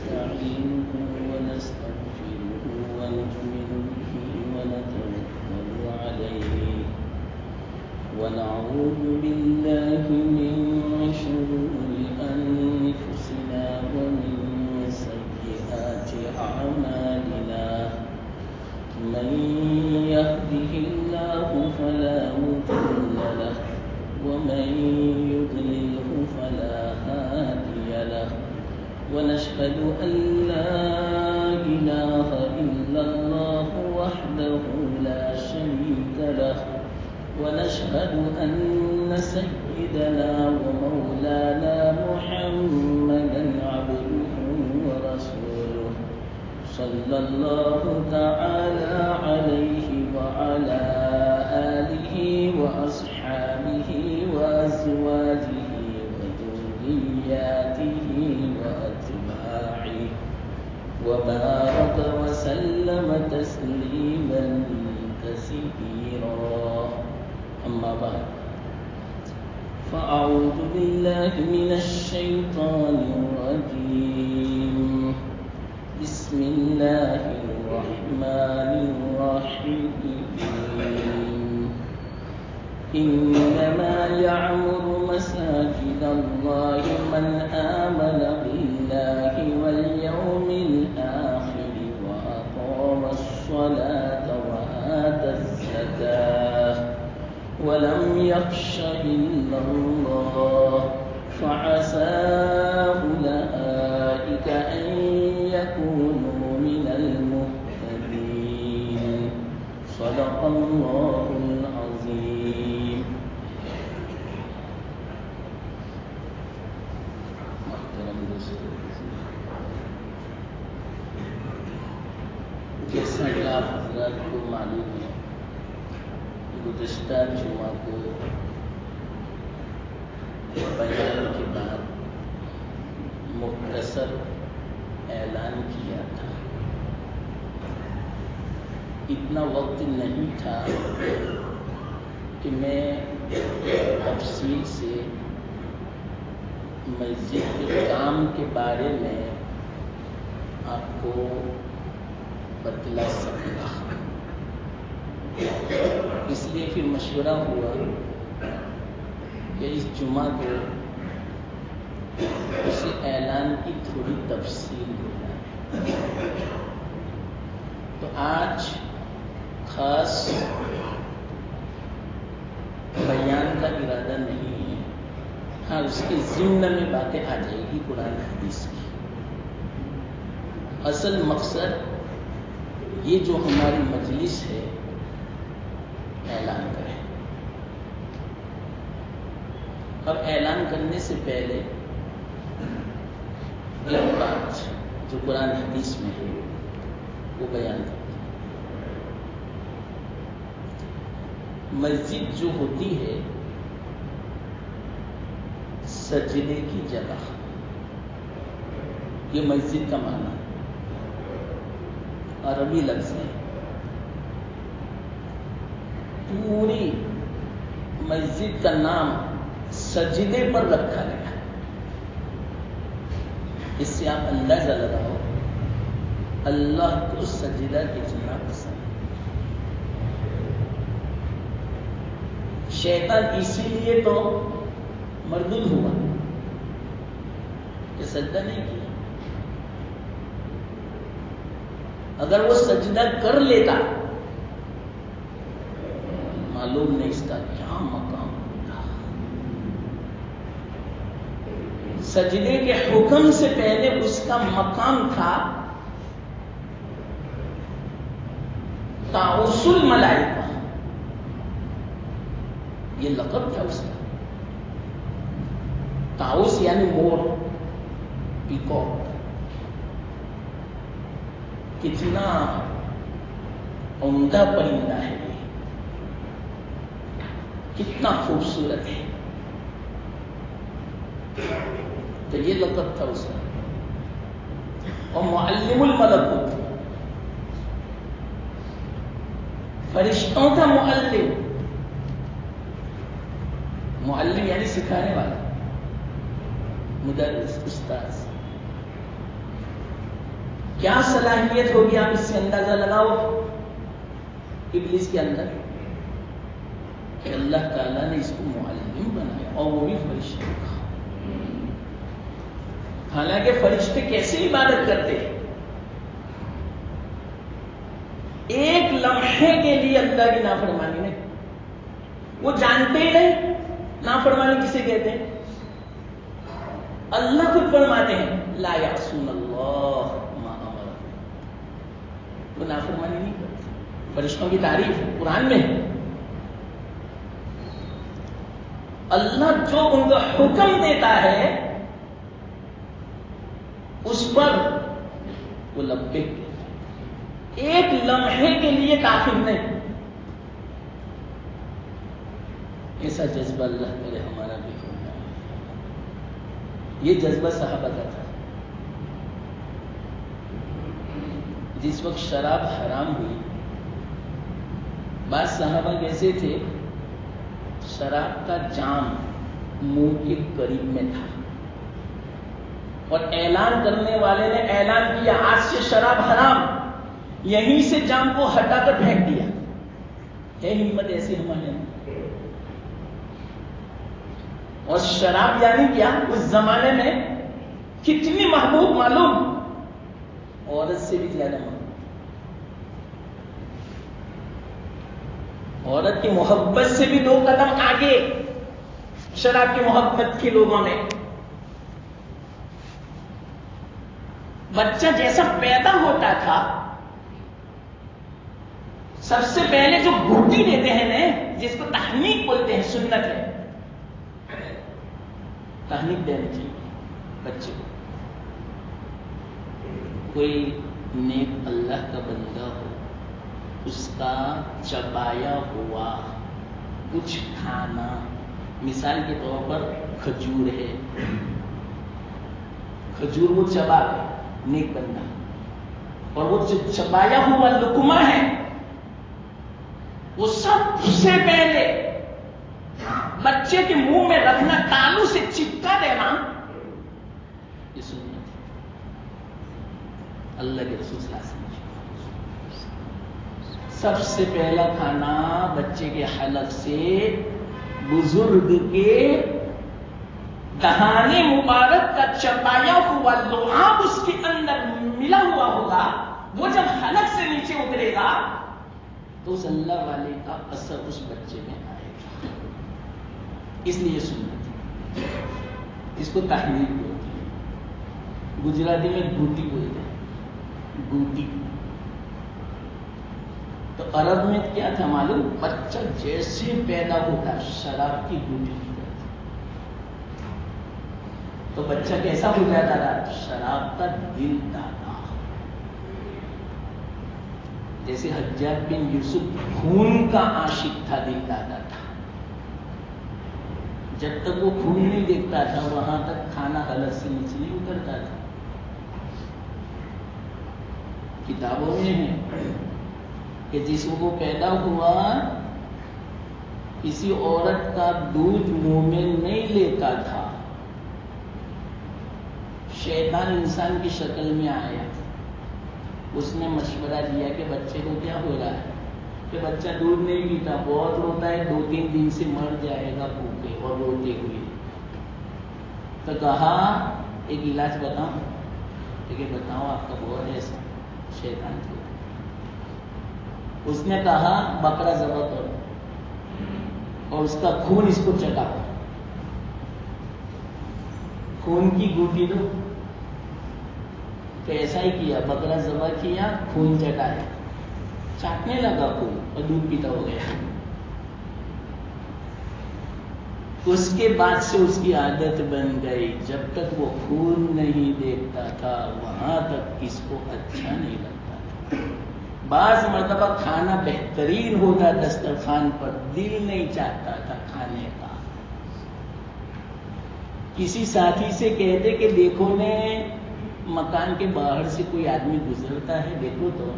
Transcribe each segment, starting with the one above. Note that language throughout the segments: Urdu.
ونستعينه ونستغفره ونؤمن به ونتوكل عليه ونعوذ بالله من شرور أنفسنا ومن سيئات أعمالنا من يهده الله فلا مضل له ومن يضلله فلا هادي له ونشهد أن لا إله إلا الله وحده لا شريك له ونشهد أن سيدنا ومولانا محمدا عبده ورسوله صلى الله تعالى عليه وعلى آله وأصحابه وأزواجه وذرياته وأتباعه وبارك وسلم تسليما كثيرا أما بعد فأعوذ بالله من الشيطان الرجيم بسم الله الرحمن الرحيم إنما يعمر مساجد الله من آمن بالله واليوم الآخر وأقام الصلاة وآتى الزكاة ولم يخش إلا الله فعسى أولئك أن يكونوا من المهتدين صدق الله العظيم. محترم دوستو، جیسا کہ آپ حضرات کو معلوم ہے گزشتہ جمعہ کو بیان کے بعد مختصر اعلان کیا تھا. اتنا وقت نہیں تھا کہ میں تفصیل سے مسجد کے کام کے بارے میں آپ کو بتلا سکتا. اس لیے پھر مشورہ ہوا کہ اس جمعہ کو اس اعلان کی تھوڑی تفصیل ہو جائے. تو آج خاص بیان کا ارادہ نہیں ہے. ہاں اس کے ضمن میں باتیں آ جائے گی قرآن حدیث کی. اصل مقصد یہ جو ہماری مجلس ہے اعلان کریں. اور اعلان کرنے سے پہلے ایک بات جو قرآن حدیث میں ہے وہ بیان کریں. مسجد جو ہوتی ہے سجدے کی جگہ، یہ مسجد کا معنی عربی لفظ ہے. پوری مسجد کا نام سجدے پر رکھا گیا. اس سے آپ اندازہ لگاؤ اللہ کو سجدہ کتنا پسند. شیطان اسی لیے تو مردود ہوا کہ سجدہ نہیں کیا. اگر وہ سجدہ کر لیتا معلوم نہیں اس کا کیا مقام ہوتا. سجدے کے حکم سے پہلے اس کا مقام تھا طاؤس الملائکہ. یہ لقب تھا اس کا. طاؤس یعنی مور، پیکاک. کتنا عمدہ پرندہ ہے یہ، کتنا خوبصورت ہے. تو یہ لقب تھا اس کا. اور معلم الملکوت، فرشتوں کا معلم. معلم یعنی سکھانے والا، مدرس، استاذ. کیا صلاحیت ہوگی آپ اس سے اندازہ لگاؤ ابلیس کے اندر کہ اللہ تعالیٰ نے اس کو معلم بنایا اور وہ بھی فرشتے کا. حالانکہ فرشتے کیسے عبادت کرتے ہیں؟ ایک لمحے کے لیے اللہ کی نافرمانی نہیں. وہ جانتے ہی نہیں نافرمانی کسے کہتے ہیں. اللہ خود فرماتے ہیں لا یعصون اللہ ما امر. وہ نافرمانی نہیں کرتے. فرشتوں کی تعریف قرآن میں ہے. اللہ جو ان کا حکم دیتا ہے اس پر وہ لبیک کہتا ہے. ایک لمحے کے لیے کافر نہیں. ایسا جذبہ اللہ کرے ہمارا بھی ہونا ہے. یہ جذبہ صحابہ کا تھا. جس وقت شراب حرام ہوئی بعض صحابہ کیسے تھے شراب کا جام منہ کے قریب میں تھا اور اعلان کرنے والے نے اعلان کیا آج سے شراب حرام. یہیں سے جام کو ہٹا کر پھینک دیا. ہے ہمت ایسی ہمارے میں. اور شراب یعنی کیا اس زمانے میں کتنی محبوب معلوم, عورت سے بھی زیادہ محبوب. عورت کی محبت سے بھی 2 قدم آگے شراب کی محبت کے لوگوں میں. بچہ جیسا پیدا ہوتا تھا سب سے پہلے جو گھوٹی دیتے ہیں نا جس کو تحنیک بولتے ہیں سنت ہے تحنیک دینا چاہیے بچے کو. کوئی نیک اللہ کا بندہ ہو اس کا چبایا ہوا کچھ کھانا, مثال کے طور پر کھجور ہے, کھجور وہ چبا ہے نیک بندہ, اور وہ جو چبایا ہوا لقمہ ہے وہ سب سے پہلے بچے کے منہ میں رکھنا, تالو سے چپکا دینا, یہ سنت ہے. اللہ کے رسول صلی اللہ علیہ وسلم سب سے پہلا کھانا بچے کے حلق سے بزرگ کے دہانے مبارک کا چبایا ہوا لعاب اس کے اندر ملا ہوا ہوگا, وہ جب حلق سے نیچے اترے گا تو اس اللہ والے کا اثر اس بچے میں آئے گا. اس لیے سنت ہے. اس کو تحلیل بولتے ہیں, گجراتی میں گوٹی بولتے ہیں, گوٹی. تو عرب میں کیا تھا معلوم, بچہ جیسے پیدا ہوتا شراب کی گوٹی کی طرح, تو بچہ کیسا ہو جاتا تھا شراب کا دل دادا. جیسے حجاج بن یوسف خون کا عاشق تھا, دل دادا تھا. جب تک وہ خون نہیں دیکھتا تھا وہاں تک کھانا حلق سے نیچے نہیں اترتا تھا. کتابوں میں ہے کہ جس کو پیدا ہوا کسی عورت کا دودھ منہ میں نہیں لیتا تھا, شیطان انسان کی شکل میں آیا, اس نے مشورہ دیا کہ بچے کو کیا ہو رہا ہے, کہ بچہ دودھ نہیں پیتا, بہت روتا ہے, 2-3 دن سے مر جائے گا بھوکے اور روتے ہوئے. تو کہا ایک علاج بتاؤ, کہ بتاؤ آپ کا بہت ایسا. شیطان تھا. اس نے کہا بکرا ذبح کرو اور اس کا خون اس کو چٹاؤ, خون کی گوٹی دو. تو ایسا ہی کیا, بکرا ذبح کیا, خون چٹایا, چاٹنے لگا خون اور دودھ پیتا ہو گیا. اس کے بعد سے اس کی عادت بن گئی, جب تک وہ خون نہیں دیکھتا تھا وہاں تک اس کو اچھا نہیں لگتا تھا. بعض مرتبہ کھانا بہترین ہوتا دسترخوان پر, دل نہیں چاہتا تھا کھانے کا. کسی ساتھی سے کہتے کہ دیکھو نے مکان کے باہر سے کوئی آدمی گزرتا ہے, دیکھو تو,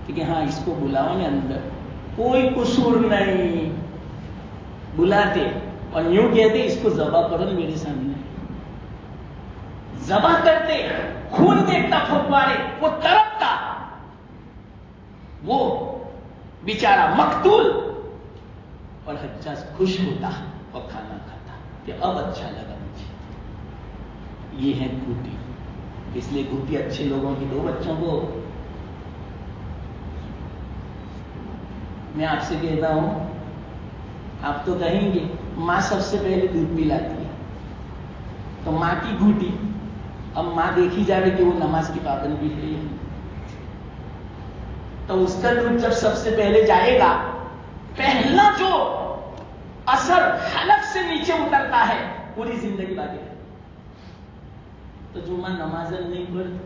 کہ ہاں اس کو بلاؤ نے اندر, کوئی قصور نہیں, بلاتے اور یوں کہتے اس کو ذبح کرو میرے سامنے. ذبح کرتے، خون دیکھتا پھپھارے، وہ تڑپتا، وہ بیچارہ مقتول، اور حجاج خوش ہوتا اور کھانا کھاتا کہ اب اچھا لگا مجھے. یہ ہے گھوٹی. اس لیے گھوٹی اچھے لوگوں کی. 2 بچوں کو میں آپ سے کہتا ہوں، آپ تو کہیں گے ماں سب سے پہلے دودھ پلاتی ہے، تو ماں کی گھوٹی. اب ماں دیکھی جائے کہ وہ نماز کی پابند بھی ہے، تو اس کا دودھ جب سب سے پہلے جائے گا، پہلا جو اثر حلق سے نیچے اترتا ہے پوری زندگی باقی ہے. تو جو ماں نماز نہیں پڑھتی،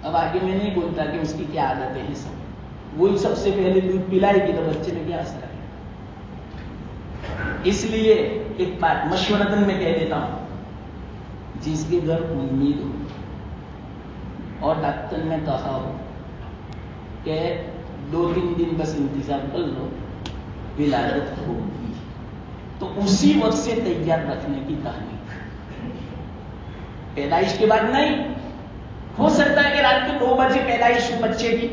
اب آگے میں نہیں بولتا کہ اس کی کیا عادتیں ہیں، سب وہی سب سے پہلے دودھ پلائے گی تو بچے میں کیا اثر ہے. اس لیے ایک بات مشورتاً میں کہہ دیتا ہوں، جس کے گھر امید ہو اور ڈاکٹر نے کہا ہو کہ 2-3 دن بس انتظار کر لو ولادت ہوگی، تو اسی وقت سے تیار رکھنے کی کہانی. پیدائش کے بعد نہیں. ہو سکتا ہے کہ رات کو 2 بجے پیدائش ہو بچے کی،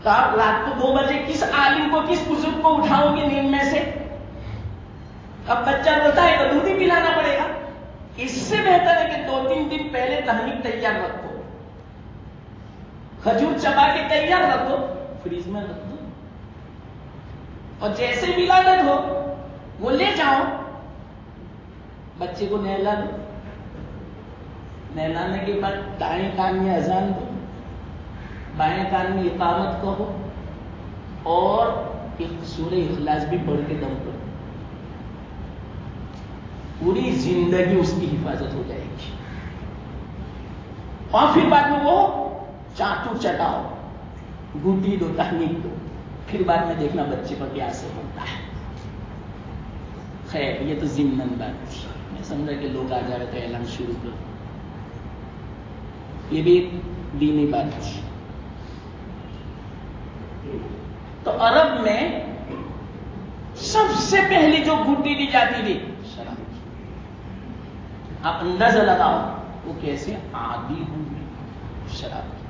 تو آپ رات کو 2 بجے کس عالم کو، کس بزرگ کو اٹھاؤ گے نیند میں سے؟ اب بچہ روتا ہے تو دودھ ہی پلانا پڑے گا. اس سے بہتر ہے کہ 2-3 دن پہلے تحنیک تیار رکھو، کھجور چبا کے تیار رکھو، فریج میں رکھ دو، اور جیسے ولادت ہو وہ لے جاؤ، بچے کو نہلا دو. نہلانے کے بعد دائیں کان میں اذان دو، بائیں کان میں اقامت کہو، اور ایک سورہ اخلاص بھی پڑھ کے دم کرو. پوری زندگی اس کی حفاظت ہو جائے گی. اور پھر بعد میں وہ چاٹو چٹاؤ، گوٹی دو، تحنیک دو، پھر بعد میں دیکھنا بچے پر کیا اثر ہوتا ہے. خیر یہ تو ضمن بات تھی، میں سمجھا کہ لوگ آ جائے تو اعلان شروع کرو. یہ بھی ایک دینی بات تھی. تو عرب میں سب سے پہلی جو گھٹی دی جاتی تھی شراب. آپ اندازہ لگاؤ وہ کیسے عادی ہوئی شراب کی.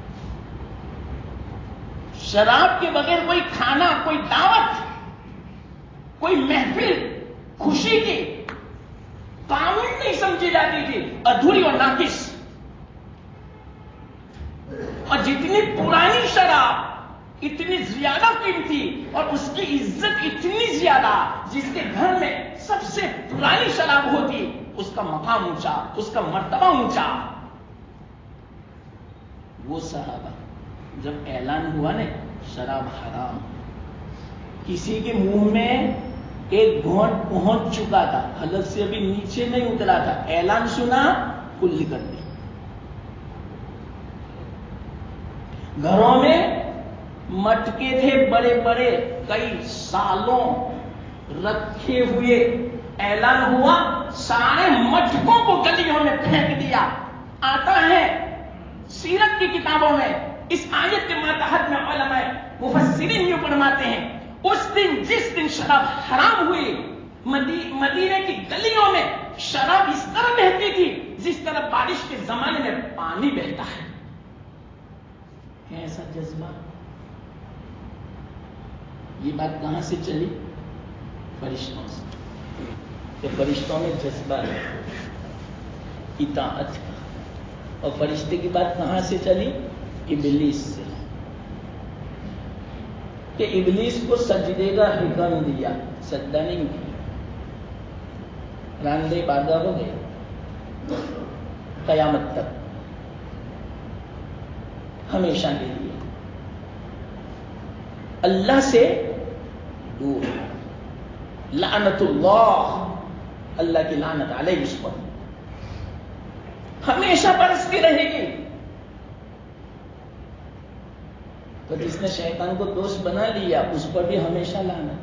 شراب کے بغیر کوئی کھانا، کوئی دعوت، کوئی محفل خوشی کی کامل نہیں سمجھی جاتی تھی، ادھوری اور ناقص. اور جتنی پرانی شراب اتنی زیادہ قیمتی، اور اس کی عزت اتنی زیادہ. جس کے گھر میں سب سے پرانی شراب ہوتی اس کا مقام اونچا، اس کا مرتبہ اونچا. وہ صحابہ جب اعلان ہوا نا شراب حرام، کسی کے منہ میں ایک گھونٹ پہنچ چکا تھا، حلق سے ابھی نیچے نہیں اترا تھا، اعلان سنا کلی کر دی. گھروں میں مٹکے تھے بڑے بڑے، کئی سالوں رکھے ہوئے، اعلان ہوا سارے مٹکوں کو گلیوں میں پھینک دیا. آتا ہے سیرت کی کتابوں میں، اس آیت کے ماتحت میں علماء مفسرین یہ فرماتے ہیں، اس دن جس دن شراب حرام ہوئی، مدینے کی گلیوں میں شراب اس طرح بہتی تھی جس طرح بارش کے زمانے میں پانی بہتا ہے. ایسا جذبہ. یہ بات کہاں سے چلی؟ فرشتوں سے. کہ فرشتوں میں جذبہ ہے اطاعت کا. اور فرشتے کی بات کہاں سے چلی؟ ابلیس سے. کہ ابلیس کو سجدے کا حکم دیا، سجدہ نہیں کیا، راندے باندھا ہو گئے قیامت تک، ہمیشہ کے لیے اللہ سے دور. لعنت اللہ، اللہ کی لعنت علیہ اس پر ہمیشہ برستی رہے گی. تو جس نے شیطان کو دوست بنا لیا اس پر بھی ہمیشہ لعنت.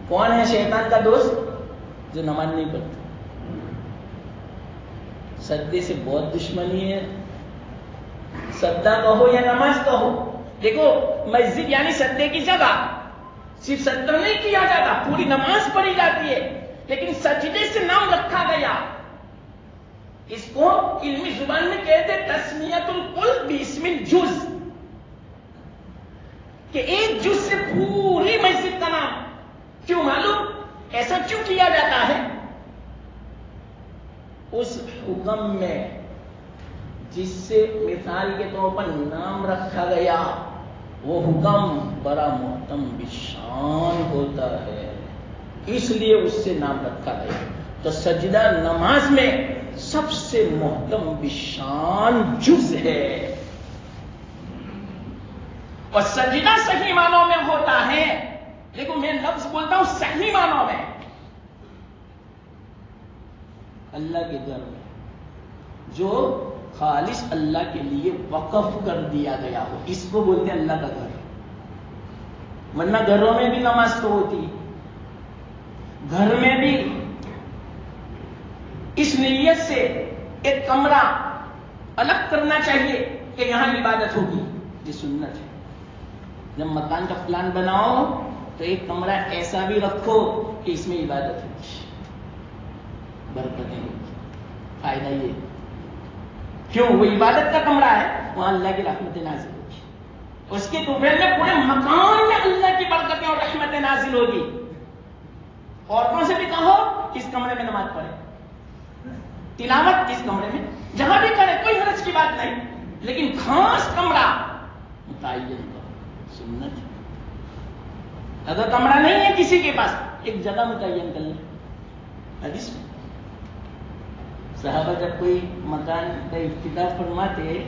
کون ہے شیطان کا دوست؟ جو نماز نہیں پڑھتا. سجدے سے بہت دشمنی ہے، سجدہ کہو یا نماز کہو. دیکھو مسجد یعنی سجدے کی جگہ، صرف سجدہ نہیں کیا جاتا، پوری نماز پڑھی جاتی ہے، لیکن سجدے سے نام رکھا گیا۔ اس کو علمی زبان میں کہتے تسمیت الکل باسم الجز، کہ ایک جز سے پوری مسجد کا نام۔ کیوں معلوم؟ ایسا کیوں کیا جاتا ہے؟ اس حکم میں جس سے مثال کے طور پر نام رکھا گیا، وہ حکم بڑا محتم بشان ہوتا ہے، اس لیے اس سے نام رکھا گیا۔ تو سجدہ نماز میں سب سے محتم بشان جز ہے، اور سجدہ صحیح معنوں میں ہوتا ہے، دیکھو میں لفظ بولتا ہوں صحیح معنوں میں، اللہ کے گھر میں جو خالص اللہ کے لیے وقف کر دیا گیا ہو، اس کو بولتے ہیں اللہ کا گھر۔ ورنہ گھروں میں بھی نماز تو ہوتی، گھر میں بھی اس نیت سے ایک کمرہ الگ کرنا چاہیے کہ یہاں عبادت ہوگی، یہ سنت ہے۔ جب مکان کا پلان بناؤ تو ایک کمرہ ایسا بھی رکھو کہ اس میں عبادت ہوگی، برکتیں ہوگی، فائدہ یہ کیوں؟ وہ عبادت کا کمرہ ہے، وہاں اللہ کی رحمت نازل ہوگی، اس کے دوپہر میں پورے مکان میں اللہ کی برکتیں اور رحمت نازل ہوگی۔ عورتوں سے بھی کہو اس کمرے میں نماز پڑھے، تلاوت اس کمرے میں جہاں بھی کرے، کوئی حرج کی بات نہیں، لیکن خاص کمرہ متعین کرو، سنت ہے۔ اگر کمرہ نہیں ہے کسی کے پاس، ایک جگہ متعین کر لیں، حدیث میں صحابہ جب کوئی مکان کا افتتاح فرماتے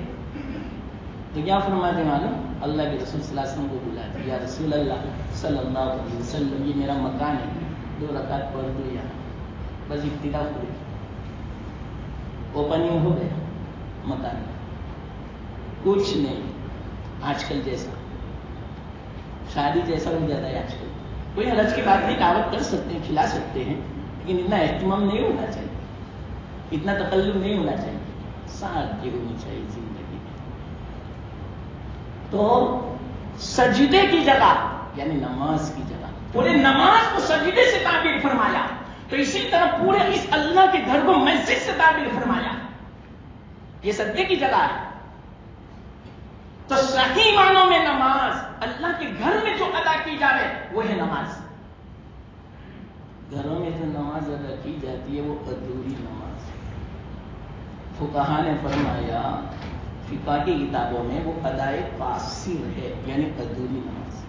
تو کیا فرماتے معلوم؟ اللہ کے رسول صلی اللہ علیہ وسلم کو بلاتے، یا رسول اللہ صلی اللہ علیہ وسلم، یہ میرا مکان ہے، 2 رکعت پڑھ دو یہاں، بس افتتاح ہو گئی، اوپننگ ہو گیا مکان کا، کچھ نہیں۔ آج کل جیسا شادی جیسا ہو جاتا ہے آج کل، کوئی حرج کی بات نہیں، دعوت کر سکتے ہیں، کھلا سکتے ہیں، لیکن اتنا اہتمام نہیں ہونا چاہیے، اتنا تکلف نہیں ہونا چاہیے، سادگی ہونی چاہیے زندگی میں۔ تو سجدے کی جگہ یعنی نماز کی جگہ، پورے نماز کو سجدے سے تعبیر فرمایا، تو اسی طرح پورے اس اللہ کے گھر کو مسجد سے تعبیر فرمایا، یہ سجدے کی جگہ ہے۔ تو صحیح معنوں میں نماز اللہ کے گھر میں جو ادا کی جائے وہ ہے نماز۔ گھروں میں جو نماز ادا کی جاتی ہے وہ ادھوری نماز ہے۔ فقہا نے فرمایا فقہ کی کتابوں میں وہ ادائے قاصر ہے، یعنی ادھوری نماز،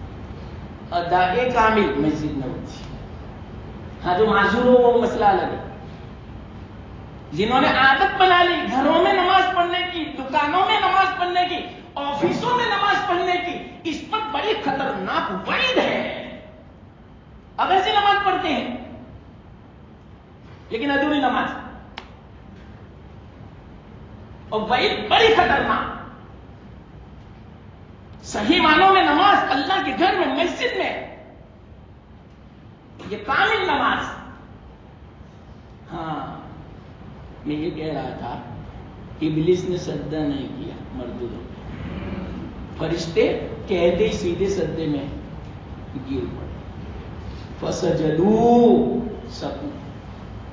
ادائے کامل مسجد میں ہوتی ہے۔ ہاں جو معذور ہو وہ مسئلہ الگ ہے، جنہوں نے عادت بنا لی گھروں میں نماز پڑھنے کی، دکانوں میں نماز پڑھنے کی، آفسوں میں نماز پڑھنے کی، اس پر بڑی خطرناک وعید ہے۔ اب ایسی نماز پڑھتے ہیں لیکن ادھوری نماز، اور وعید بڑی خطرناک۔ صحیح معنوں میں نماز اللہ کے گھر میں مسجد میں یہ کامل نماز۔ ہاں میں یہ کہہ رہا تھا کہ ابلیس نے سجدہ نہیں کیا، مردود ہو گیا، فرشتے کہتے ہی سیدھے سجدے میں گر پڑے، فسجدوا، سب،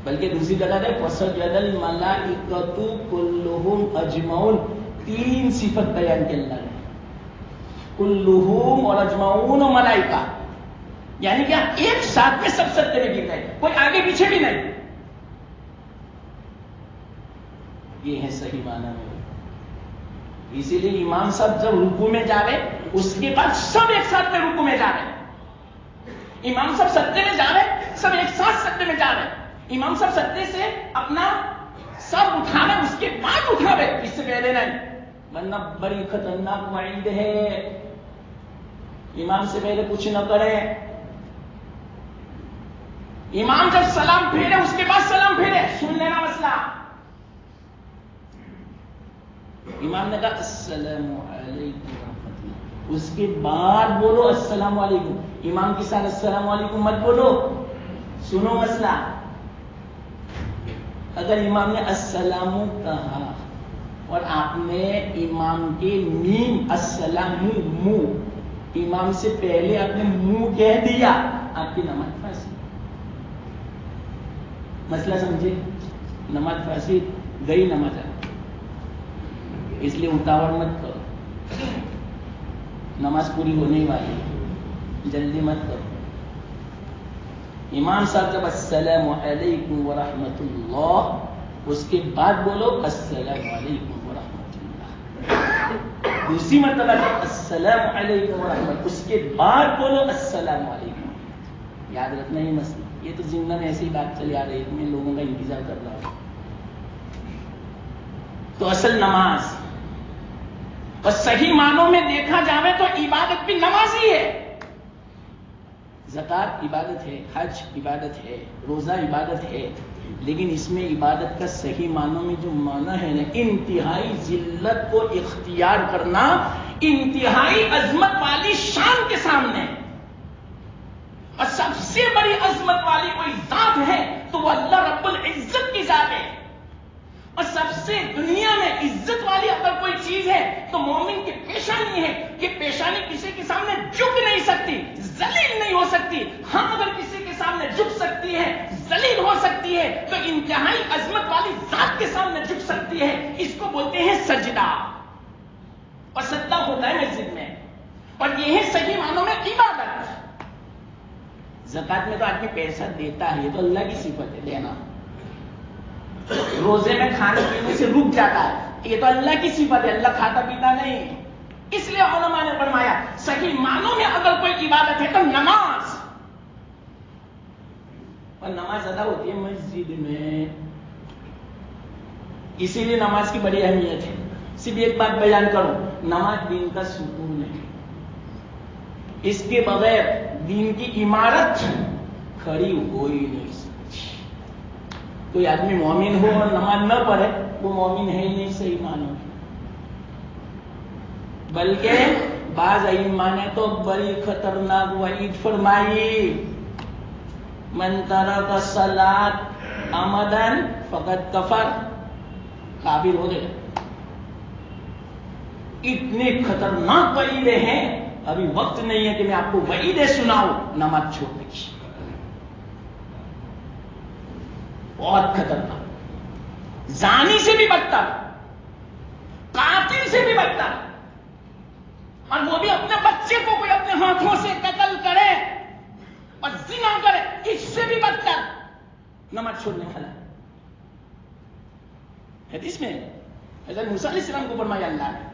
بلکہ دوسری جگہ ہے فسجد الملائکۃ کلھم اجمعون، 3 صفت بیان کی اللہ نے، کلھم اور اجمعون و ملائکہ، یعنی کیا ایک ساتھ میں سب سجدے میں گر گئے، کوئی آگے پیچھے بھی نہیں۔ یہ ہے صحیح معنی میں۔ اسی لیے امام صاحب جب رکوع میں جاوے اس کے بعد سب ایک ساتھ میں رکوع میں جاوے، امام صاحب سجدے میں جاوے سب ایک ساتھ سجدے میں جاوے، امام صاحب سجدے سے اپنا سر اٹھاوے اس کے بعد اٹھاوے، اس سے پہلے نہیں، ورنہ بڑی خطرناک وعید ہے۔ امام سے پہلے کچھ نہ کرے، امام جب سلام پھیرے اس کے بعد سلام پھیرے، سن لینا مسئلہ۔ امام نے کہا السلام علیکم ورحمۃ اللہ، اس کے بعد بولو السلام علیکم، امام کے ساتھ السلام علیکم مت بولو، سنو مسئلہ۔ اگر امام نے السلام کہا اور آپ نے امام کے میم السلام منہ امام سے پہلے آپ نے منہ کہہ دیا، آپ کی نماز فاسد. مسئلہ سمجھے؟ نماز فاسد گئی نماز آپ. اس لیے اتاوڑ مت کرو، نماز پوری ہونے والی ہے، جلدی مت کرو. امام صاحب جب السلام علیکم ورحمۃ اللہ، اس کے بعد بولو السلام علیکم ورحمۃ اللہ. دوسری مرتبہ السلام علیکم ورحمۃ، اس کے بعد بولو السلام علیکم. یاد رکھنا ہی مسئلہ. یہ تو زندہ میں ایسی بات چلی آ رہی ہے، میں لوگوں کا انتظار کر رہا ہوں. تو اصل نماز اور صحیح معنوں میں دیکھا جاوے تو عبادت بھی نماز ہی ہے. زکات عبادت ہے، حج عبادت ہے، روزہ عبادت ہے، لیکن اس میں عبادت کا صحیح معنوں میں جو معنی ہے نا، انتہائی ذلت کو اختیار کرنا انتہائی عظمت والی شان کے سامنے. اور سب سے بڑی عظمت والی کوئی ذات ہے تو وہ اللہ رب العزت کی ذات ہے. اور سب سے دنیا میں عزت والی اگر کوئی چیز ہے تو مومن کی پیشانی ہے. کہ پیشانی کسی کے سامنے جھک نہیں سکتی، ذلیل نہیں ہو سکتی. ہاں اگر کسی کے سامنے جھک سکتی ہے، ذلیل ہو سکتی ہے، تو انتہائی عظمت والی ذات کے سامنے جھک سکتی ہے. اس کو بولتے ہیں سجدہ. اور سجدہ ہوتا ہے مسجد میں، اور یہ ہے صحیح معنوں میں عبادت. زکات میں تو آدمی پیسہ دیتا ہے، یہ تو اللہ کی صفت ہے دینا. روزے میں کھانے پینے سے رک جاتا ہے، یہ تو اللہ کی صفت ہے، اللہ کھاتا پیتا نہیں. اس لیے علماء نے فرمایا صحیح معنوں میں اگر کوئی عبادت ہے تو نماز. اور نماز ادا ہوتی ہے مسجد میں، اسی لیے نماز کی بڑی اہمیت ہے. صرف ایک بات بیان کروں، نماز دین کا ستون ہے. اس کے بغیر دین کی عمارت کھڑی ہو ہی نہیں سکتی. کوئی آدمی مومن ہو اور نماز نہ پڑھے، وہ مومن ہے ہی نہیں صحیح معنوں. بلکہ بعض ائمہ نے تو بڑی خطرناک وعید فرمائی، من ترک الصلاۃ عمدا فقد کفر، کافر ہو گئے. اتنے خطرناک وعیدیں ہیں، ابھی وقت نہیں ہے کہ میں آپ کو وعیدیں سناؤں نماز چھوڑنے کی. بہت خطرناک، زانی سے بھی بدتر، قاتل سے بھی بدتر. اور وہ بھی اپنے بچے کو کوئی اپنے ہاتھوں سے قتل کرے اور زنا کرے، اس سے بھی بدتر نماز چھوڑنے والا. حدیث میں حضرت موسیٰ علیہ السلام کو فرمایا اللہ نے.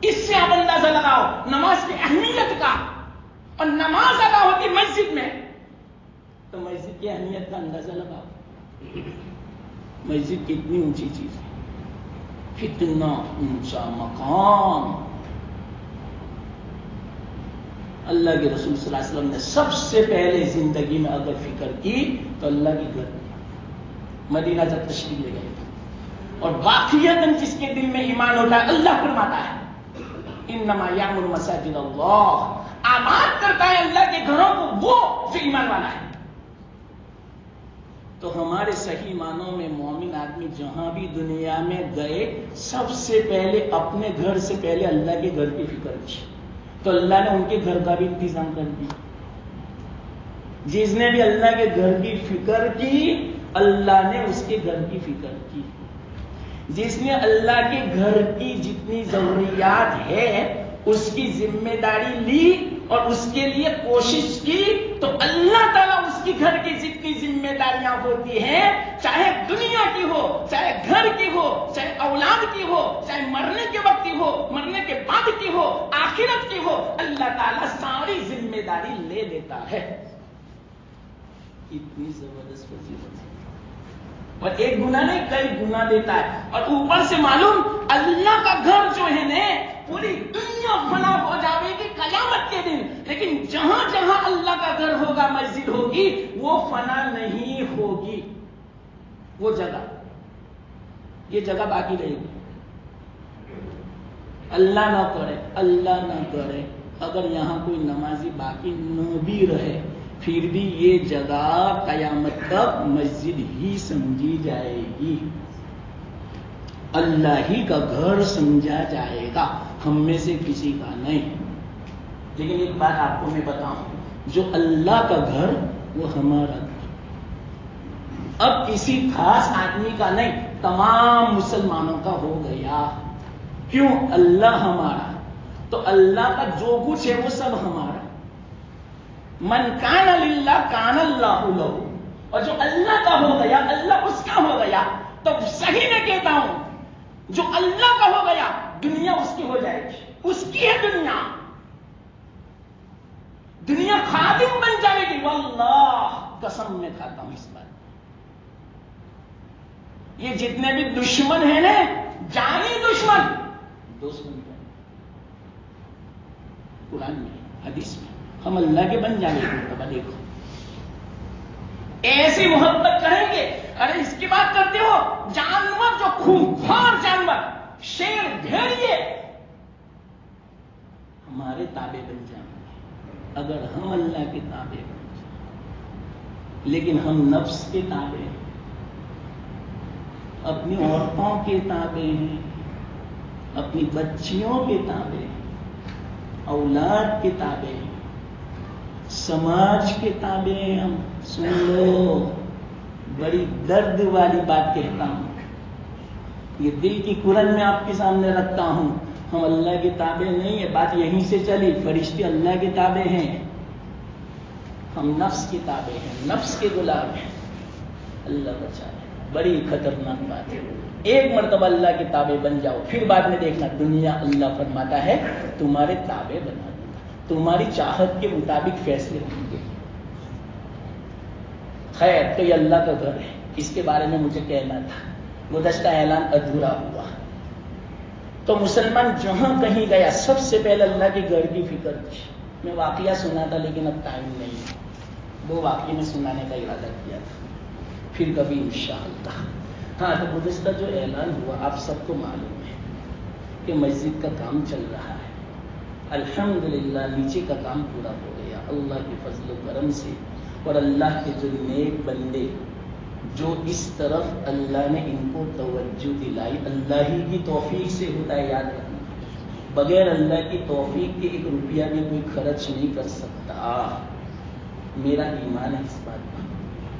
اس سے آپ اندازہ لگاؤ نماز کی اہمیت کا. اور نماز ادا ہوتی مسجد میں تو مسجد کی اہمیت کا اندازہ لگاؤ. مسجد کتنی اونچی چیز ہے، کتنا اونچا مقام. اللہ کے رسول صلی اللہ علیہ وسلم نے سب سے پہلے زندگی میں اگر فکر کی تو اللہ کی گھر مدینہ جب تشریف لے گئے تھے. اور واقعیتاً جس کے دل میں ایمان ہوتا ہے اللہ فرماتا ہے انما یعمر مساجد اللہ، آباد کرتا ہے اللہ کے گھروں کو وہ جو ایمان والا ہے. تو ہمارے صحیح معنوں میں مومن آدمی جہاں بھی دنیا میں گئے سب سے پہلے اپنے گھر سے پہلے اللہ کے گھر کی فکر کی. تو اللہ نے ان کے گھر کا بھی انتظام کر دیا. جس نے بھی اللہ کے گھر کی فکر کی اللہ نے اس کے گھر کی فکر کی. جس نے اللہ کے گھر کی جتنی ضروریات ہے اس کی ذمہ داری لی اور اس کے لیے کوشش کی تو اللہ تعالیٰ اس کی گھر کی جتنی ذمہ داریاں ہوتی ہیں، چاہے دنیا کی ہو، چاہے گھر کی ہو، چاہے اولاد کی ہو، چاہے مرنے کے وقت کی ہو، مرنے کے بعد کی ہو، آخرت کی ہو، اللہ تعالیٰ ساری ذمہ داری لے لیتا ہے. اتنی زبردست فضیلت ہے. اور ایک گناہ نہیں کئی گناہ دیتا ہے. اور اوپر سے معلوم اللہ کا گھر جو ہے نا پوری دنیا فنا ہو جاوے گی قیامت کے دن، لیکن جہاں جہاں اللہ کا گھر ہوگا مسجد ہوگی وہ فنا نہیں ہوگی. وہ جگہ یہ جگہ باقی رہے گی. اللہ نہ کرے، اللہ نہ کرے اگر یہاں کوئی نمازی باقی نہ بھی رہے پھر بھی یہ جگہ قیامت تک مسجد ہی سمجھی جائے گی، اللہ ہی کا گھر سمجھا جائے گا، ہم میں سے کسی کا نہیں. لیکن ایک بات آپ کو میں بتاؤں، جو اللہ کا گھر وہ ہمارا گھر، اب کسی خاص آدمی کا نہیں، تمام مسلمانوں کا ہو گیا۔ کیوں؟ اللہ ہمارا، تو اللہ کا جو کچھ ہے وہ سب ہمارا۔ من کان للہ کان اللہ لہ، اور جو اللہ کا ہو گیا اللہ اس کا ہو گیا۔ تو صحیح میں کہتا ہوں، جو اللہ کا ہو گیا دنیا اس کی ہو جائے گی، اس کی ہے دنیا، دنیا خادم بن جائے گی۔ واللہ قسم میں کھاتا ہوں اس بات، یہ جتنے بھی دشمن ہیں نا، جانی دشمن، دوست بن جائیں، قرآن میں حدیث میں ہم اللہ کے بن جانے کی مرتبہ دیکھو، ایسی محبت کریں گے۔ ارے اس کی بات کرتے ہو، جانور جو خونخوار جانور، شیر، بھیڑیے ہمارے تابع بن جائیں گے اگر ہم اللہ کے تابع بن جائیں، لیکن ہم نفس کے تابع ہیں، اپنی عورتوں کے تابع ہیں، اپنی بچیوں کے تابع ہیں، اولاد کے تابع ہیں، سماج کے تابع ہیں ہم۔ سن لو، بڑی درد والی بات کہتا ہوں، یہ دل کی قرآن میں آپ کے سامنے رکھتا ہوں، ہم اللہ کے تابع نہیں ہے۔ بات یہیں سے چلی، فرشتے اللہ کے تابع ہیں، ہم نفس کے تابع ہیں، نفس کے غلام ہیں۔ اللہ بچائے، بڑی خطرناک بات ہے۔ ایک مرتبہ اللہ کے تابع بن جاؤ، پھر بعد میں دیکھنا دنیا اللہ فرماتا ہے تمہارے تابع بنا دوں گا، تمہاری چاہت کے مطابق فیصلے ہوں گے۔ خیر، تو یہ اللہ کا گھر ہے، اس کے بارے میں مجھے کہنا تھا، گزشتہ اعلان ادھورا ہوا۔ تو مسلمان جہاں کہیں گیا سب سے پہلے اللہ کے گھر کی فکر تھی۔ میں واقعہ سنا تھا لیکن اب ٹائم نہیں ہے، وہ واقعے میں سنانے کا ارادہ کیا تھا، پھر کبھی انشاءاللہ۔ ہاں، تو گزشتہ جو اعلان ہوا آپ سب کو معلوم ہے کہ مسجد کا کام چل رہا ہے، الحمدللہ نیچے کا کام پورا ہو گیا اللہ کے فضل و کرم سے۔ اور اللہ کے جو نیک بندے جو اس طرف اللہ نے ان کو توجہ دلائی، اللہ ہی کی توفیق سے ہوتا ہے، یاد رکھنا، بغیر اللہ کی توفیق کے ایک روپیہ بھی کوئی خرچ نہیں کر سکتا۔ میرا ایمان ہے اس بات پر،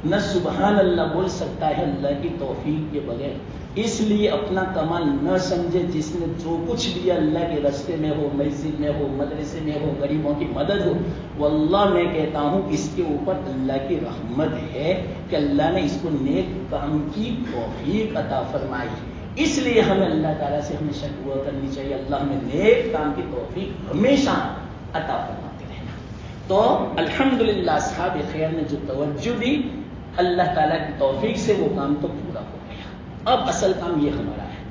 نہ سبحان اللہ بول سکتا ہے اللہ کی توفیق کے بغیر۔ اس لیے اپنا کمال نہ سمجھے، جس نے جو کچھ بھی اللہ کے راستے میں ہو، مسجد میں ہو، مدرسے میں ہو، غریبوں کی مدد ہو، واللہ میں کہتا ہوں اس کے اوپر اللہ کی رحمت ہے کہ اللہ نے اس کو نیک کام کی توفیق عطا فرمائی۔ اس لیے ہمیں اللہ تعالیٰ سے ہمیشہ دعا کرنی چاہیے، اللہ ہمیں نیک کام کی توفیق ہمیشہ عطا فرماتے رہنا۔ تو الحمدللہ اصحاب خیر نے جو توجہ دی، اللہ تعالیٰ کی توفیق سے وہ کام تو پورا ہو گیا۔ اب اصل کام یہ ہمارا ہے،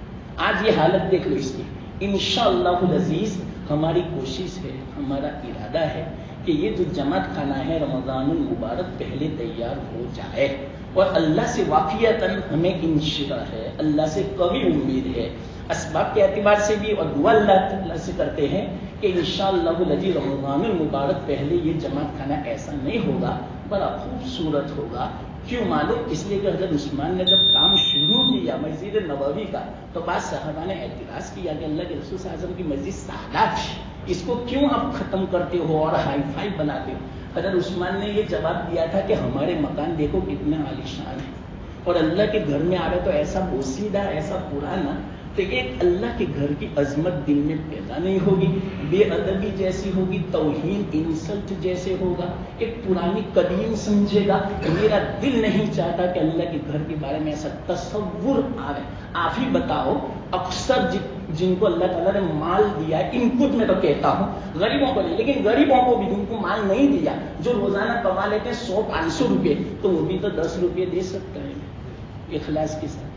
آج یہ حالت دیکھ لو اس کی، انشاءاللہ العزیز ہماری کوشش ہے، ہمارا ارادہ ہے کہ یہ جو جماعت خانہ ہے رمضان المبارک پہلے تیار ہو جائے، اور اللہ سے واقعتاً ہمیں انشاء ہے، اللہ سے قوی امید ہے، اسباب کے اعتبار سے بھی، اور دعا اللہ تعالیٰ سے کرتے ہیں کہ انشاءاللہ العزیز رمضان المبارک پہلے یہ جماعت خانہ ایسا نہیں ہوگا، بڑا خوبصورت ہوگا۔ کیوں معلوم؟ اس لیے کہ حضرت عثمان نے جب کام شروع کیا مسجد نبوی کا تو بعض صحابہ نے اعتراض کیا کہ اللہ کے رسول صلی اللہ علیہ وسلم کی مسجد سادہ تھی، اس کو کیوں آپ ختم کرتے ہو اور ہائی فائی بناتے ہو؟ حضرت عثمان نے یہ جواب دیا تھا کہ ہمارے مکان دیکھو کتنے عالیشان ہیں، اور اللہ کے گھر میں آ رہے تو ایسا بوسیدہ، ایسا پرانا، تو ایک اللہ کے گھر کی عظمت دل میں پیدا نہیں ہوگی، بے ادبی جیسی ہوگی، توہین انسلٹ جیسے ہوگا، ایک پرانی قدیم سمجھے گا۔ میرا دل نہیں چاہتا کہ اللہ کے گھر کے بارے میں ایسا تصور آئے۔ آپ ہی بتاؤ، اکثر جن کو اللہ تعالیٰ نے مال دیا ہے، ان کو میں تو کہتا ہوں غریبوں کو نہیں، لیکن غریبوں کو بھی جن کو مال نہیں دیا، جو روزانہ کما لیتے ہیں 100-500 روپے، تو وہ بھی تو 10 روپے دے سکتا ہے اخلاص کے ساتھ۔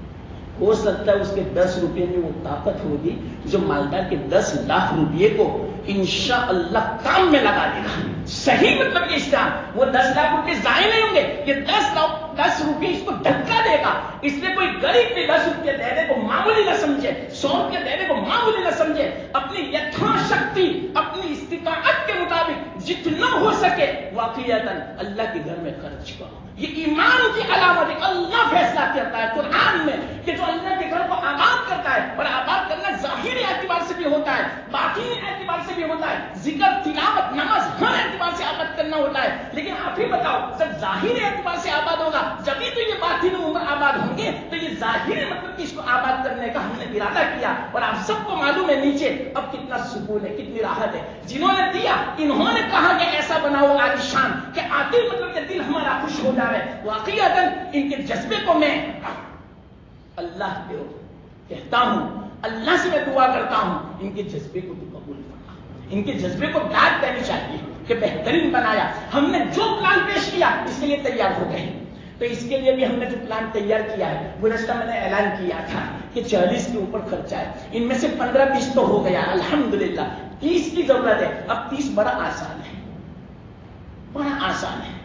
ہو سکتا ہے اس کے 10 روپے میں وہ طاقت ہوگی جو مالدار کے 10 لاکھ روپے کو انشاءاللہ کام میں لگا دے گا۔ صحیح مطلب یہ اسلام، وہ 10 لاکھ روپے ضائع نہیں ہوں گے، یہ 10 روپے اس کو دھکا دے گا۔ اس لیے کوئی غریب بھی 10 روپے دینے کو معمولی نہ سمجھے، 100 روپے دینے کو معمولی نہ سمجھے، اپنی یتھاشکتی، اپنی استطاعت کے مطابق جتنا ہو سکے واقعیتاً اللہ کے گھر میں خرچ کرو۔ یہ ایمان کی علامت ہے، اللہ فیصلہ کرتا ہے قرآن میں کہ جو اللہ کے گھر کو آباد کرتا ہے، اور آباد کرنا ظاہری اعتبار سے بھی ہوتا ہوتا ہے, باطنی اعتبار سے بھی ہوتا ہے, ذکر, تلاوت, نماز ہر اعتبار سے آباد کرنا ہوتا ہے. لیکن آپ ہی بتاؤ, جب ظاہری اعتبار سے آباد ہوگا جبھی تو یہ باطنی عمر آباد ہوں گے. تو یہ ظاہری مطلب کہ اس کو آباد کرنے کا ہم نے ارادہ کیا, اور آپ سب کو معلوم ہے نیچے اب کتنا سکون ہے, کتنی راحت ہے. جنہوں نے دیا انہوں نے کہا کہ ایسا بناؤ عالیشان کہ آتے مطلب کہ دل ہمارا خوش ہو جائے. واقعتاً ان کے جذبے کو میں اللہ کو کہتا ہوں, اللہ سے میں دعا کرتا ہوں ان کے جذبے کو تو قبول کرنا, ان کے جذبے کو داد دینی چاہیے کہ بہترین بنایا. ہم نے جو پلان پیش کیا اس کے لیے تیار ہو گئے. تو اس کے لیے بھی ہم نے جو پلان تیار کیا ہے, گزشتہ میں نے اعلان کیا تھا کہ 40 کے اوپر خرچہ ہے, ان میں سے 15-20 تو ہو گیا الحمدللہ. 30 کی ضرورت ہے. اب 30 بڑا آسان ہے, بڑا آسان ہے.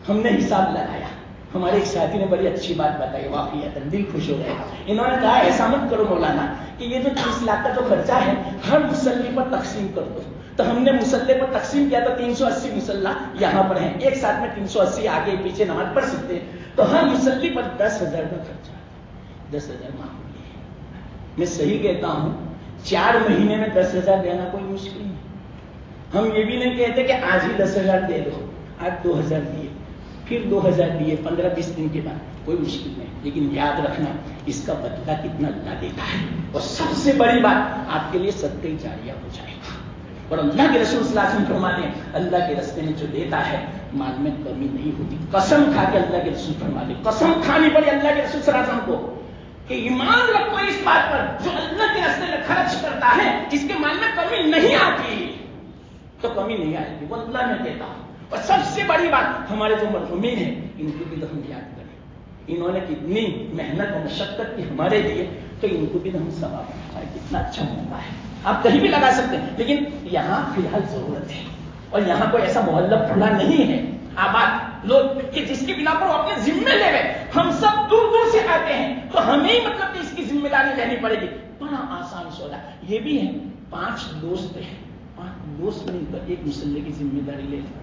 ہم نے حساب لگایا, ہمارے ایک ساتھی نے بڑی اچھی بات بتائی, واقعی دل خوش ہو گیا. انہوں نے کہا ایسا مت کرو مولانا کہ یہ جو 30 لاکھ کا جو خرچہ ہے ہر مسلح پر تقسیم کر دو. تو ہم نے مسلح پر تقسیم کیا تو 380 مسلح یہاں پر ہیں, ایک ساتھ میں 380 آگے پیچھے نماز پڑھ سکتے ہیں. تو ہر مسلح پر 10,000 کا خرچہ, 10,000 معمولی ہے. میں صحیح کہتا ہوں 4 مہینے میں 10,000 دینا کوئی مشکل نہیں. ہم یہ بھی نہیں کہتے کہ آج ہی 10,000 دے دو, آج 2,000 دیے, پھر 2,000 دیے 15-20 دن کے بعد, کوئی مشکل نہیں. لیکن یاد رکھنا اس کا بدلہ کتنا اللہ دیتا ہے. اور سب سے بڑی بات آپ کے لیے صدقہ جاریہ ہو جائے گا. اور اللہ کے رسول صلی اللہ علیہ وسلم فرماتے ہیں اللہ کے راستے میں جو دیتا ہے مال میں کمی نہیں ہوتی. قسم کھا کے اللہ کے رسول فرماتے, قسم کھانی پڑی اللہ کے رسول صلی اللہ علیہ وسلم کو کہ ایمان رکھو اس بات پر, جو اللہ کے راستے میں خرچ کرتا ہے اس کے مال میں کمی نہیں آتی. تو کمی نہیں آئے گی, وہ اللہ میں کہتا ہوں. اور سب سے بڑی بات ہمارے جو مرحومین ہیں ان کی بھی ہم یاد کریں. انہوں نے کتنی محنت و مشقت کی ہمارے لیے, تو ان کو بھی ہم ثواب پائے. کتنا اچھا موقع ہے, آپ کہیں بھی لگا سکتے ہیں. لیکن یہاں فی الحال ضرورت ہے, اور یہاں کوئی ایسا محلہ کھلا نہیں ہے آباد لوگ کہ جس کی بنا پر وہ اپنے ذمے لے گئے. ہم سب دور دور سے آتے ہیں, تو ہمیں مطلب کہ اس کی ذمہ داری لینی پڑے گی. بڑا آسان سودا یہ بھی ہے. 5 دوست ہیں, 5 دوست مل کر ایک مسلح کی ذمہ داری لے لیں.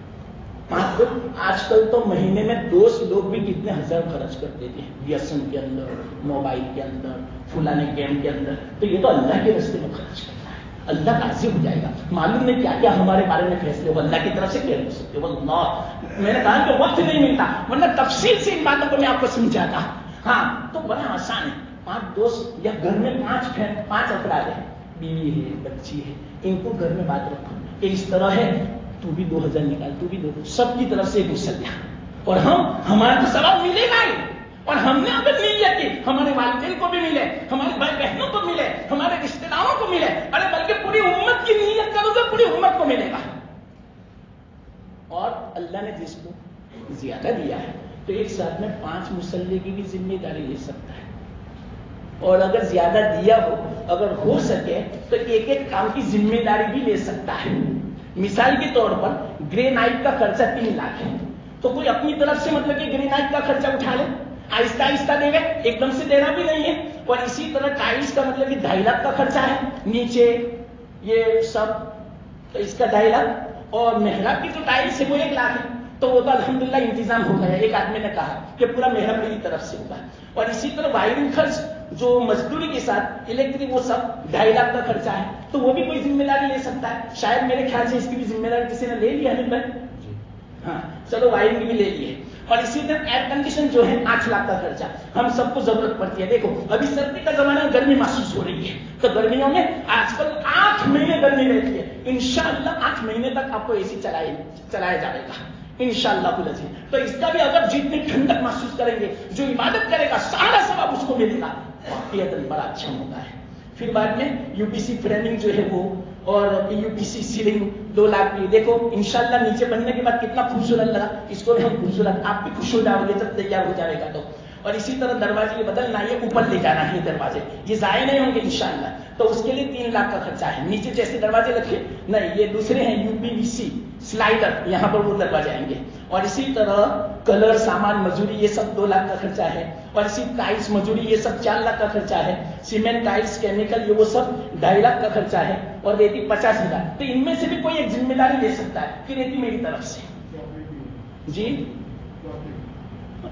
آج کل تو مہینے میں دوست لوگ بھی کتنے ہزار خرچ کر دیتے ہیں, بیسن کے اندر, موبائل کے اندر, فلانے گیم کے اندر. تو یہ تو اللہ کے راستے میں خرچ کرنا ہے, اللہ راضی ہو جائے گا. معلوم نہیں کیا کیا ہمارے بارے میں فیصلے ہو اللہ کی طرف سے کہہ سکتے ہو. اللہ میں نے کہا کہ وقت نہیں ملتا ورنہ تفصیل سے ان باتوں کو میں آپ کو سمجھاتا. ہاں تو بڑا آسان ہے. 5 دوست یا گھر میں 5 افراد ہیں, بیوی ہے, بچی ہے, ان کو گھر میں بات رکھو کہ اس طرح ہے, تو بھی 2,000 نکال, تو بھی 2,000, سب کی طرف سے ایک مسلح. اور ہمارا تو ثواب ملے گا ہی. اور ہم نے اگر نیت کی ہمارے والدین کو بھی ملے, ہمارے بھائی بہنوں کو ملے, ہمارے رشتے داروں کو ملے, ارے بلکہ پوری امت کی نیت کرو تو پوری امت کو ملے گا. اور اللہ نے جس کو زیادہ دیا ہے تو ایک ساتھ میں 5 مسلح کی بھی ذمہ داری لے سکتا ہے. اور اگر زیادہ دیا ہو, اگر ہو سکے تو ایک کام کی ذمہ داری بھی لے سکتا ہے. مثال کے طور پر گرے نائٹ کا خرچہ 3 لاکھ ہے, تو کوئی اپنی طرف سے مطلب کہ گرے نائٹ کا خرچہ اٹھا لے, آہستہ آہستہ دے گا, ایک دم سے دینا بھی نہیں ہے. اور اسی طرح ٹائلس کا مطلب کہ 2.5 لاکھ کا خرچہ ہے, نیچے یہ سب, تو اس کا 2.5 لاکھ. اور محراب کی جو ٹائلس ہے وہ 1 لاکھ ہے, تو وہ تو الحمدللہ انتظام ہو گیا. ایک آدمی نے کہا کہ پورا محراب میری طرف سے ہوگا. اور اسی طرح وائرنگ خرچ جو مزدوری کے ساتھ الیکٹرک وہ سب 2.5 لاکھ کا خرچہ ہے, تو وہ بھی کوئی ذمہ داری لے سکتا ہے. شاید میرے خیال سے اس کی بھی ذمہ داری کسی نے لے لی ہے بھائی. ہاں چلو وائرنگ کی بھی لے لی ہے. اور اسی طرح ایئر کنڈیشن جو ہے 8 لاکھ کا خرچہ, ہم سب کو ضرورت پڑتی ہے. دیکھو ابھی سردی کا زمانہ, گرمی محسوس ہو رہی ہے, تو گرمیوں میں آج کل 8 مہینے گرمی رہتی ہے. انشاءاللہ 8 مہینے تک آپ کو اے سی چلایا جائے گا انشاءاللہ العزیز. تو اس کا بھی اگر جتنی ٹھنڈک محسوس کریں گے, جو عبادت کرے گا سارا ثواب اس کو ملے گا. واقعیت بڑا اچھا ہوتا ہے. پھر بعد میں یو پی سی فریمنگ جو ہے وہ, اور یو پی سی سیلنگ 2 لاکھ کی. دیکھو انشاءاللہ نیچے بننے کے بعد کتنا خوبصورت لگا, اس کو بھی ہم خوبصورت, آپ بھی خوش ہو جاؤ گے جب تیار ہو جائے گا تو. اور اسی طرح دروازے یہ بدلنا, یہ اوپر لے جانا ہے دروازے, یہ ضائع نہیں ہوں گے انشاءاللہ. تو اس کے لیے 3 لاکھ کا خرچہ ہے. نیچے جیسے دروازے رکھے نہیں, یہ دوسرے ہیں یو پی وی سی سلائڈر, یہاں پر وہ دروازے آئیں گے. اور اسی طرح کلر, سامان, مزدوری, یہ سب 2 لاکھ کا خرچہ ہے. اور اسی ٹائلس, مزدوری, یہ سب 4 لاکھ کا خرچہ ہے. سیمنٹ, ٹائلس, کیمیکل, یہ وہ سب 2.5 لاکھ کا خرچہ ہے. اور ریتی 50,000. تو ان میں سے بھی کوئی ایک ذمہ داری لے سکتا ہے. پھر ریتی میری طرف سے جی,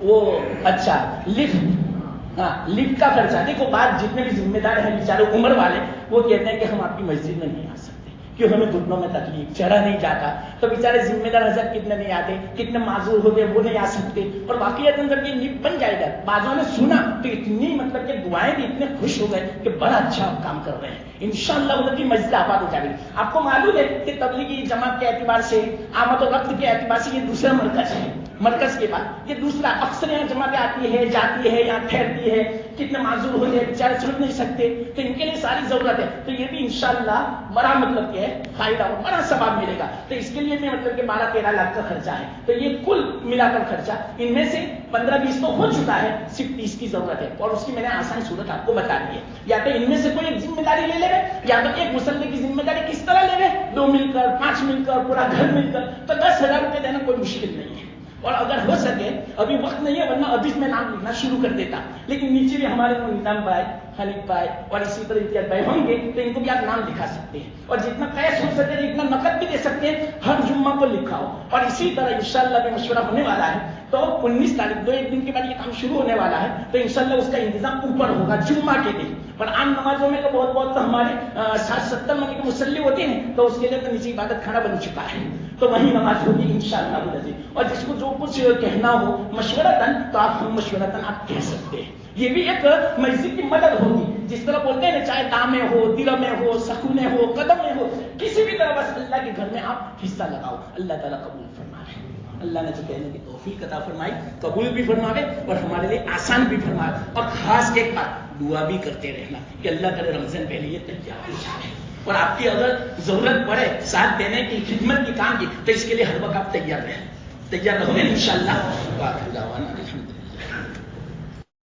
وہ اچھا لفٹ ہاں لفٹ کا خرچہ دیکھو، بعد جتنے بھی ذمہ دار ہیں بیچارے عمر والے، وہ کہتے ہیں کہ ہم آپ کی مسجد میں نہیں آ سکتے کیوں، ہمیں گھٹنوں میں تکلیف، چڑھا نہیں جاتا، تو بیچارے ذمہ دار حضرت کتنے نہیں آتے، کتنے معذور ہو گئے وہ نہیں آ سکتے، اور واقعات جب یہ لفٹ بن جائے گا، بعضوں نے سنا تو اتنی مطلب کہ دعائیں بھی اتنے خوش ہو گئے کہ بڑا اچھا آپ کام کر رہے ہیں، انشاءاللہ ادھر کی مسجد آباد ہو جائے گی۔ آپ کو معلوم ہے کہ تبلیغی جماعت کے اعتبار سے، آمد و رفت کے اعتبار سے یہ دوسرا مرکز ہے، مرکز کے بعد یہ دوسرا، اکثر یہاں جماعتیں آتی ہے جاتی ہے، یہاں ٹھہرتی ہے، کتنے معذور ہو جائے بیچارے چھوڑ نہیں سکتے، تو ان کے لیے ساری ضرورت ہے، تو یہ بھی انشاءاللہ بڑا مطلب کہ فائدہ ہو، بڑا ثواب ملے گا، تو اس کے لیے بھی مطلب کہ 12-13 لاکھ کا خرچہ ہے، تو یہ کل ملا کر خرچہ ان میں سے 15-20 تو ہو چکا ہے، صرف 30 کی ضرورت ہے، اور اس کی میں نے آسان صورت آپ کو بتا دی ہے، یا تو ان میں سے کوئی ایک ذمہ داری لے لے گئے، یا تو ایک مسلح کی ذمہ داری کس طرح لے گئے، 2 مل کر، 5 مل کر، پورا گھر مل کر، تو 10,000 روپے دینا کوئی مشکل نہیں ہے، اور اگر ہو سکے، ابھی وقت نہیں ہے ورنہ ابھی میں نام لکھنا شروع کر دیتا، لیکن نیچے بھی ہمارے کو نظام بھائی، حنیف بھائی اور اسی طرح امتیاز بھائی ہوں گے، تو ان کو بھی آپ نام لکھا سکتے ہیں، اور جتنا کیش ہو سکے اتنا نقد بھی دے سکتے ہیں، ہر جمعہ کو لکھا ہو، اور اسی طرح انشاءاللہ بھی مشورہ ہونے والا ہے، تو 19 تاریخ 2 دن کے بعد یہ کام شروع ہونے والا ہے، تو انشاءاللہ اس کا انتظام اوپر ہوگا جمعہ کے دن، اور عام نمازوں میں تو بہت بہت تو ہمارے 60-70 منٹ کے مسلی ہوتے ہیں، تو اس کے لیے تو نیچے عبادت خانہ بن چکا ہے، تو وہی نماز ہوگی انشاءاللہ العزیز، اور جس کو جو کچھ کہنا ہو مشورتاً تو آپ ہم مشورتاً آپ کہہ سکتے ہیں، یہ بھی ایک مسجد کی مدد ہوگی، جس طرح بولتے ہیں نا، چاہے دام میں ہو، دل میں ہو، سکون ہو، قدم میں ہو، کسی بھی طرح بس اللہ کے گھر میں آپ حصہ لگاؤ، اللہ تعالیٰ قبول فرمائے، اللہ نے جو کہنے کی توفیق عطا فرمائی، قبول بھی فرماوے اور ہمارے لیے آسان بھی فرمائے، اور خاص ایک بات دعا بھی کرتے رہنا کہ اللہ کرے رمضان پہلے یہ تیار ہو جائے، اور آپ کی اگر ضرورت پڑے ساتھ دینے کی، خدمت کی، کام کی، تو اس کے لیے ہر وقت آپ تیار رہیں، تیار رہو گے انشاءاللہ۔